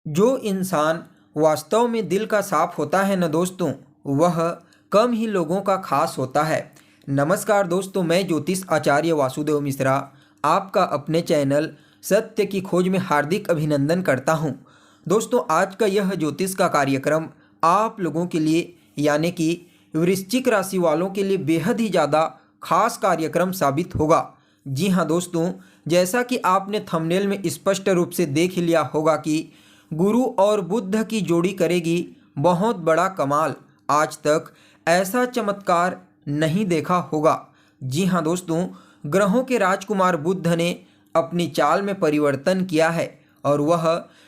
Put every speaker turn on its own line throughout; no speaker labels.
जो इंसान वास्तव में दिल का साफ होता है न दोस्तों, वह कम ही लोगों का खास होता है। नमस्कार दोस्तों, मैं ज्योतिष आचार्य वासुदेव मिश्रा आपका अपने चैनल सत्य की खोज में हार्दिक अभिनंदन करता हूं। दोस्तों, आज का यह ज्योतिष का कार्यक्रम आप लोगों के लिए यानी कि वृश्चिक राशि वालों के लिए बेहद ही ज़्यादा खास कार्यक्रम साबित होगा। जी हाँ दोस्तों, जैसा कि आपने थंबनेल में स्पष्ट रूप से देख लिया होगा कि गुरु और बुध की जोड़ी करेगी बहुत बड़ा कमाल। आज तक ऐसा चमत्कार नहीं देखा होगा। जी हाँ दोस्तों, ग्रहों के राजकुमार बुध ने अपनी चाल में परिवर्तन किया है और वह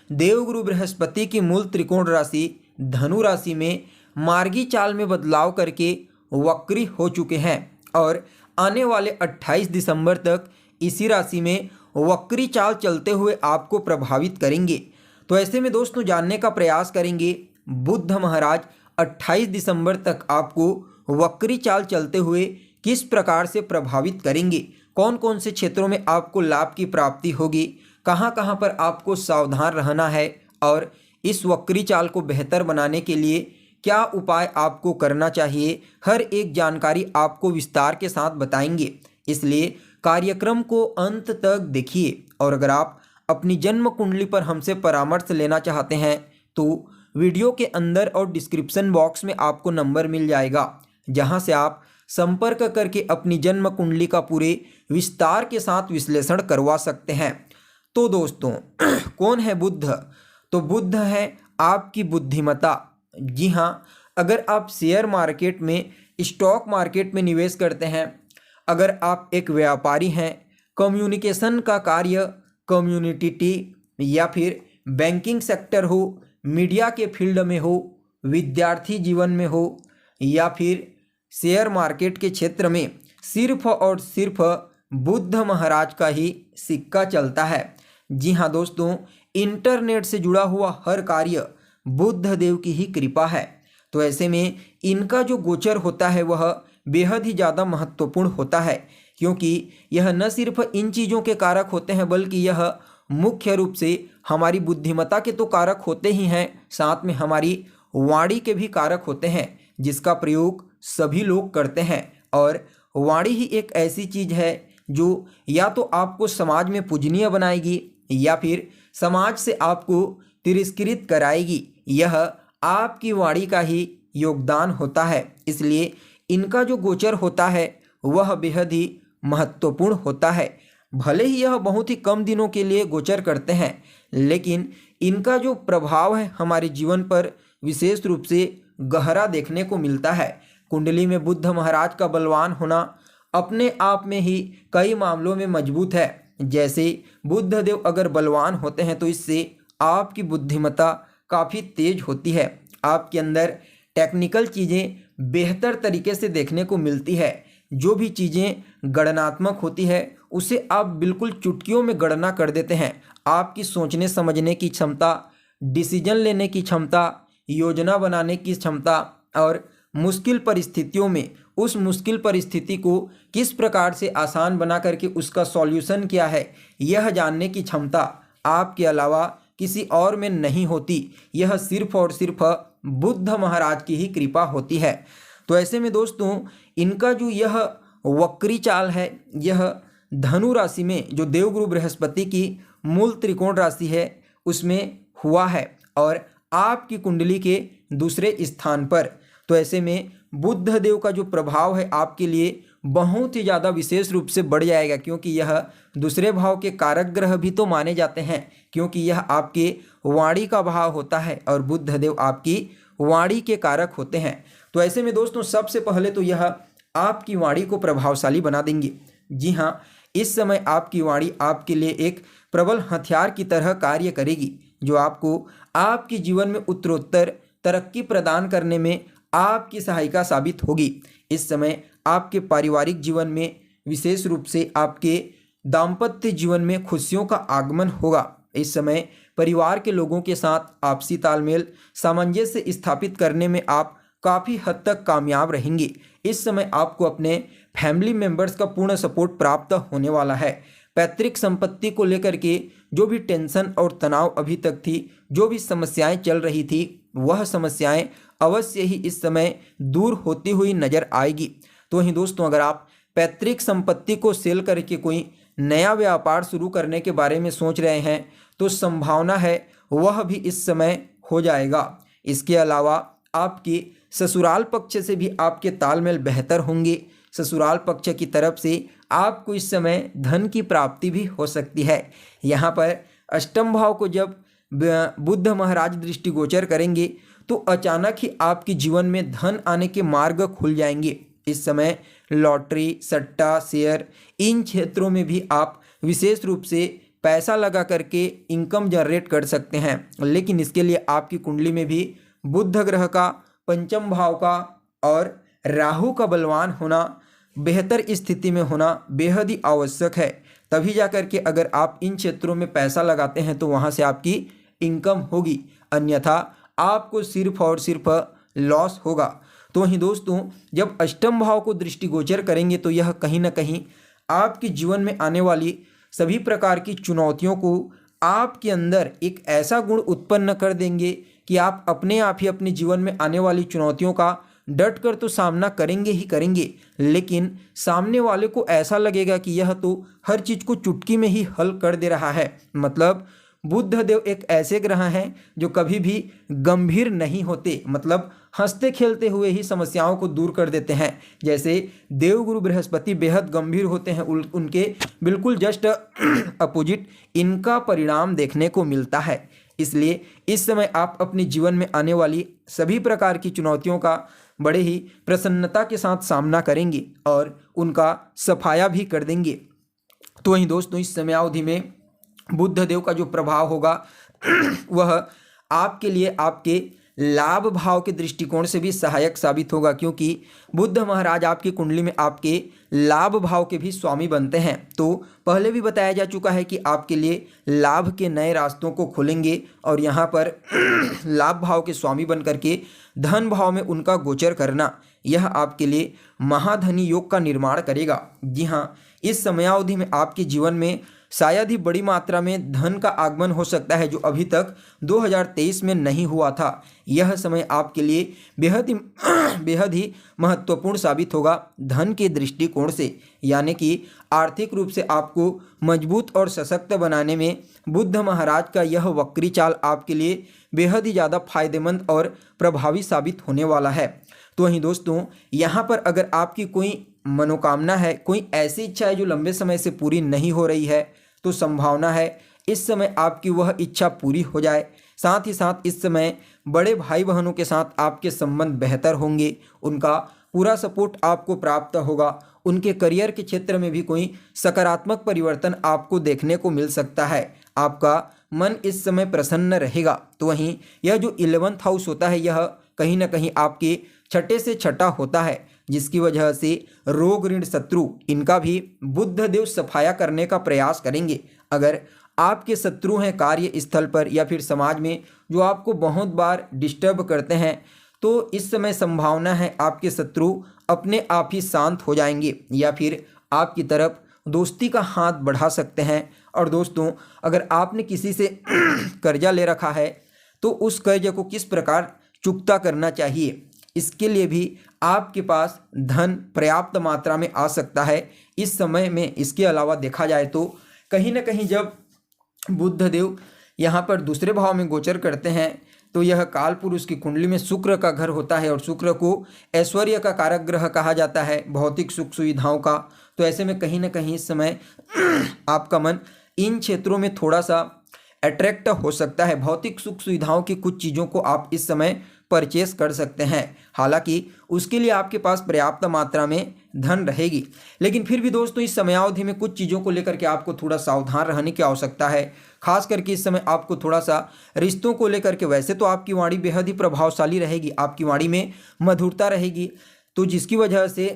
देवगुरु बृहस्पति की मूल त्रिकोण राशि धनु राशि में मार्गी चाल में बदलाव करके वक्री हो चुके हैं और आने वाले 28 दिसंबर तक इसी राशि में वक्री चाल चलते हुए आपको प्रभावित करेंगे। तो ऐसे में दोस्तों जानने का प्रयास करेंगे बुध महाराज 28 दिसंबर तक आपको वक्री चाल चलते हुए किस प्रकार से प्रभावित करेंगे, कौन कौन से क्षेत्रों में आपको लाभ की प्राप्ति होगी, कहाँ कहाँ पर आपको सावधान रहना है और इस वक्री चाल को बेहतर बनाने के लिए क्या उपाय आपको करना चाहिए, हर एक जानकारी आपको विस्तार के साथ बताएंगे। इसलिए कार्यक्रम को अंत तक देखिए और अगर आप अपनी जन्म कुंडली पर हमसे परामर्श लेना चाहते हैं तो वीडियो के अंदर और डिस्क्रिप्शन बॉक्स में आपको नंबर मिल जाएगा, जहां से आप संपर्क करके अपनी जन्म कुंडली का पूरे विस्तार के साथ विश्लेषण करवा सकते हैं। तो दोस्तों कौन है बुध? तो बुध है आपकी बुद्धिमत्ता। जी हाँ, अगर आप शेयर मार्केट में, स्टॉक मार्केट में निवेश करते हैं, अगर आप एक व्यापारी हैं, कम्युनिकेशन का कार्य, कम्युनिटी या फिर बैंकिंग सेक्टर हो, मीडिया के फील्ड में हो, विद्यार्थी जीवन में हो या फिर शेयर मार्केट के क्षेत्र में, सिर्फ और सिर्फ बुध महाराज का ही सिक्का चलता है। जी हाँ दोस्तों, इंटरनेट से जुड़ा हुआ हर कार्य बुध देव की ही कृपा है। तो ऐसे में इनका जो गोचर होता है वह बेहद ही ज़्यादा महत्वपूर्ण होता है, क्योंकि यह न सिर्फ इन चीज़ों के कारक होते हैं बल्कि यह मुख्य रूप से हमारी बुद्धिमत्ता के तो कारक होते ही हैं, साथ में हमारी वाणी के भी कारक होते हैं, जिसका प्रयोग सभी लोग करते हैं। और वाणी ही एक ऐसी चीज़ है जो या तो आपको समाज में पूजनीय बनाएगी या फिर समाज से आपको तिरस्कृत कराएगी। यह आपकी वाणी का ही योगदान होता है। इसलिए इनका जो गोचर होता है वह बेहद ही महत्वपूर्ण होता है। भले ही यह बहुत ही कम दिनों के लिए गोचर करते हैं, लेकिन इनका जो प्रभाव है हमारे जीवन पर विशेष रूप से गहरा देखने को मिलता है। कुंडली में बुध महाराज का बलवान होना अपने आप में ही कई मामलों में मजबूत है। जैसे बुध देव अगर बलवान होते हैं तो इससे आपकी बुद्धिमत्ता काफ़ी तेज होती है, आपके अंदर टेक्निकल चीज़ें बेहतर तरीके से देखने को मिलती है। जो भी चीज़ें गणनात्मक होती है उसे आप बिल्कुल चुटकियों में गणना कर देते हैं। आपकी सोचने समझने की क्षमता, डिसीजन लेने की क्षमता, योजना बनाने की क्षमता और मुश्किल परिस्थितियों में उस मुश्किल परिस्थिति को किस प्रकार से आसान बना करके उसका सॉल्यूशन क्या है, यह जानने की क्षमता आपके अलावा किसी और में नहीं होती। यह सिर्फ और सिर्फ बुध महाराज की ही कृपा होती है। तो ऐसे में दोस्तों इनका जो यह वक्री चाल है, यह धनु राशि में जो देवगुरु बृहस्पति की मूल त्रिकोण राशि है उसमें हुआ है और आपकी कुंडली के दूसरे स्थान पर। तो ऐसे में बुध देव का जो प्रभाव है आपके लिए बहुत ही ज़्यादा विशेष रूप से बढ़ जाएगा, क्योंकि यह दूसरे भाव के कारक ग्रह भी तो माने जाते हैं, क्योंकि यह आपके वाणी का भाव होता है और बुध देव आपकी वाणी के कारक होते हैं। तो ऐसे में दोस्तों सबसे पहले तो यह आपकी वाणी को प्रभावशाली बना देंगे। जी हाँ, इस समय आपकी वाणी आपके लिए एक प्रबल हथियार की तरह कार्य करेगी, जो आपको आपके जीवन में उत्तरोत्तर तरक्की प्रदान करने में आपकी सहायिका साबित होगी। इस समय आपके पारिवारिक जीवन में, विशेष रूप से आपके दाम्पत्य जीवन में खुशियों का आगमन होगा। इस समय परिवार के लोगों के साथ आपसी तालमेल, सामंजस्य स्थापित करने में आप काफ़ी हद तक कामयाब रहेंगे। इस समय आपको अपने फैमिली मेंबर्स का पूर्ण सपोर्ट प्राप्त होने वाला है। पैतृक संपत्ति को लेकर के जो भी टेंशन और तनाव अभी तक थी जो भी समस्याएं चल रही थी वह समस्याएं अवश्य ही इस समय दूर होती हुई नजर आएगी। तो वहीं दोस्तों, अगर आप पैतृक संपत्ति को सेल करके कोई नया व्यापार शुरू करने के बारे में सोच रहे हैं तो संभावना है वह भी इस समय हो जाएगा। इसके अलावा आपके ससुराल पक्ष से भी आपके तालमेल बेहतर होंगे। ससुराल पक्ष की तरफ से आपको इस समय धन की प्राप्ति भी हो सकती है। यहाँ पर अष्टम भाव को जब बुध महाराज दृष्टिगोचर करेंगे तो अचानक ही आपके जीवन में धन आने के मार्ग खुल जाएंगे। इस समय लॉटरी, सट्टा, शेयर, इन क्षेत्रों में भी आप विशेष रूप से पैसा लगा करके इनकम जनरेट कर सकते हैं। लेकिन इसके लिए आपकी कुंडली में भी बुध ग्रह का पंचम भाव का और राहु का बलवान होना, बेहतर स्थिति में होना बेहद ही आवश्यक है। तभी जाकर के अगर आप इन क्षेत्रों में पैसा लगाते हैं तो वहाँ से आपकी इनकम होगी, अन्यथा आपको सिर्फ और सिर्फ लॉस होगा। तो वहीं दोस्तों, जब अष्टम भाव को दृष्टिगोचर करेंगे तो यह कहीं ना कहीं आपके जीवन में आने वाली सभी प्रकार की चुनौतियों को आपके अंदर एक ऐसा गुण उत्पन्न कर देंगे कि आप अपने आप ही अपने जीवन में आने वाली चुनौतियों का डट कर तो सामना करेंगे ही करेंगे, लेकिन सामने वाले को ऐसा लगेगा कि यह तो हर चीज़ को चुटकी में ही हल कर दे रहा है। मतलब बुध देव एक ऐसे ग्रह हैं जो कभी भी गंभीर नहीं होते, मतलब हंसते खेलते हुए ही समस्याओं को दूर कर देते हैं। जैसे देवगुरु बृहस्पति बेहद गंभीर होते हैं, उनके बिल्कुल जस्ट अपोजिट इनका परिणाम देखने को मिलता है। इसलिए इस समय आप अपने जीवन में आने वाली सभी प्रकार की चुनौतियों का बड़े ही प्रसन्नता के साथ सामना करेंगे और उनका सफाया भी कर देंगे। तो वहीं दोस्तों, इस समयावधि में बुध देव का जो प्रभाव होगा वह आपके लिए आपके लाभ भाव के दृष्टिकोण से भी सहायक साबित होगा, क्योंकि बुध महाराज आपकी कुंडली में आपके लाभ भाव के भी स्वामी बनते हैं। तो पहले भी बताया जा चुका है कि आपके लिए लाभ के नए रास्तों को खोलेंगे और यहाँ पर लाभ भाव के स्वामी बन करके धन भाव में उनका गोचर करना, यह आपके लिए महाधनी योग का निर्माण करेगा। जी हाँ, इस समयावधि में आपके जीवन में शायद ही बड़ी मात्रा में धन का आगमन हो सकता है जो अभी तक 2023 में नहीं हुआ था। यह समय आपके लिए बेहद ही महत्वपूर्ण साबित होगा धन के दृष्टिकोण से, यानी कि आर्थिक रूप से आपको मजबूत और सशक्त बनाने में बुध महाराज का यह वक्री चाल आपके लिए बेहद ही ज़्यादा फायदेमंद और प्रभावी साबित होने वाला है। तो वहीं दोस्तों, यहाँ पर अगर आपकी कोई मनोकामना है, कोई ऐसी इच्छा है जो लंबे समय से पूरी नहीं हो रही है, तो संभावना है इस समय आपकी वह इच्छा पूरी हो जाए। साथ ही साथ इस समय बड़े भाई बहनों के साथ आपके संबंध बेहतर होंगे, उनका पूरा सपोर्ट आपको प्राप्त होगा। उनके करियर के क्षेत्र में भी कोई सकारात्मक परिवर्तन आपको देखने को मिल सकता है। आपका मन इस समय प्रसन्न रहेगा। तो वहीं यह जो 11th हाउस होता है, यह कहीं ना कहीं आपके छठे से छठा होता है, जिसकी वजह से रोग, ऋण, शत्रु, इनका भी बुध देव सफाया करने का प्रयास करेंगे। अगर आपके शत्रु हैं कार्य स्थल पर या फिर समाज में जो आपको बहुत बार डिस्टर्ब करते हैं, तो इस समय संभावना है आपके शत्रु अपने आप ही शांत हो जाएंगे या फिर आपकी तरफ दोस्ती का हाथ बढ़ा सकते हैं। और दोस्तों, अगर आपने किसी से कर्जा ले रखा है तो उस कर्ज को किस प्रकार चुकता करना चाहिए, इसके लिए भी आपके पास धन पर्याप्त मात्रा में आ सकता है इस समय में। इसके अलावा देखा जाए तो कहीं ना कहीं जब बुध देव यहाँ पर दूसरे भाव में गोचर करते हैं तो यह काल पुरुष की कुंडली में शुक्र का घर होता है और शुक्र को ऐश्वर्य का कारक ग्रह कहा जाता है, भौतिक सुख सुविधाओं का। तो ऐसे में कहीं ना कहीं इस समय आपका मन इन क्षेत्रों में थोड़ा सा अट्रैक्ट हो सकता है। भौतिक सुख सुविधाओं की कुछ चीज़ों को आप इस समय परचेस कर सकते हैं, हालांकि उसके लिए आपके पास पर्याप्त मात्रा में धन रहेगी। लेकिन फिर भी दोस्तों, इस समयावधि में कुछ चीज़ों को लेकर के आपको थोड़ा सावधान रहने की आवश्यकता है। खास करके इस समय आपको थोड़ा सा रिश्तों को लेकर के, वैसे तो आपकी वाणी बेहद ही प्रभावशाली रहेगी, आपकी वाणी में मधुरता रहेगी, तो जिसकी वजह से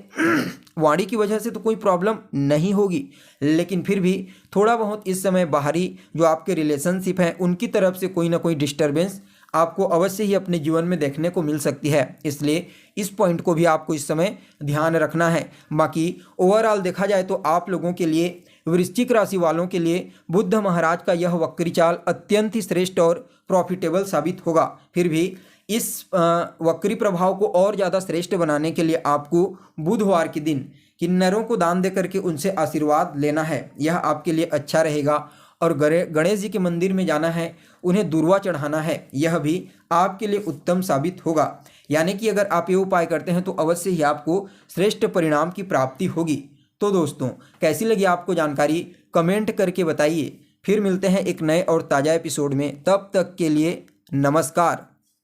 वाणी की वजह से तो कोई प्रॉब्लम नहीं होगी, लेकिन फिर भी थोड़ा बहुत इस समय बाहरी जो आपके रिलेशनशिप हैं उनकी तरफ से कोई ना कोई डिस्टर्बेंस आपको अवश्य ही अपने जीवन में देखने को मिल सकती है। इसलिए इस पॉइंट को भी आपको इस समय ध्यान रखना है। बाकी ओवरऑल देखा जाए तो आप लोगों के लिए, वृश्चिक राशि वालों के लिए बुध महाराज का यह वक्री चाल अत्यंत ही श्रेष्ठ और प्रॉफिटेबल साबित होगा। फिर भी इस वक्री प्रभाव को और ज़्यादा श्रेष्ठ बनाने के लिए आपको बुधवार के दिन किन्नरों को दान दे करके उनसे आशीर्वाद लेना है। यह आपके लिए अच्छा रहेगा। और गणेश जी के मंदिर में जाना है, उन्हें दूर्वा चढ़ाना है, यह भी आपके लिए उत्तम साबित होगा। यानी कि अगर आप ये उपाय करते हैं तो अवश्य ही आपको श्रेष्ठ परिणाम की प्राप्ति होगी। तो दोस्तों, कैसी लगी आपको जानकारी, कमेंट करके बताइए। फिर मिलते हैं एक नए और ताज़ा एपिसोड में। तब तक के लिए नमस्कार।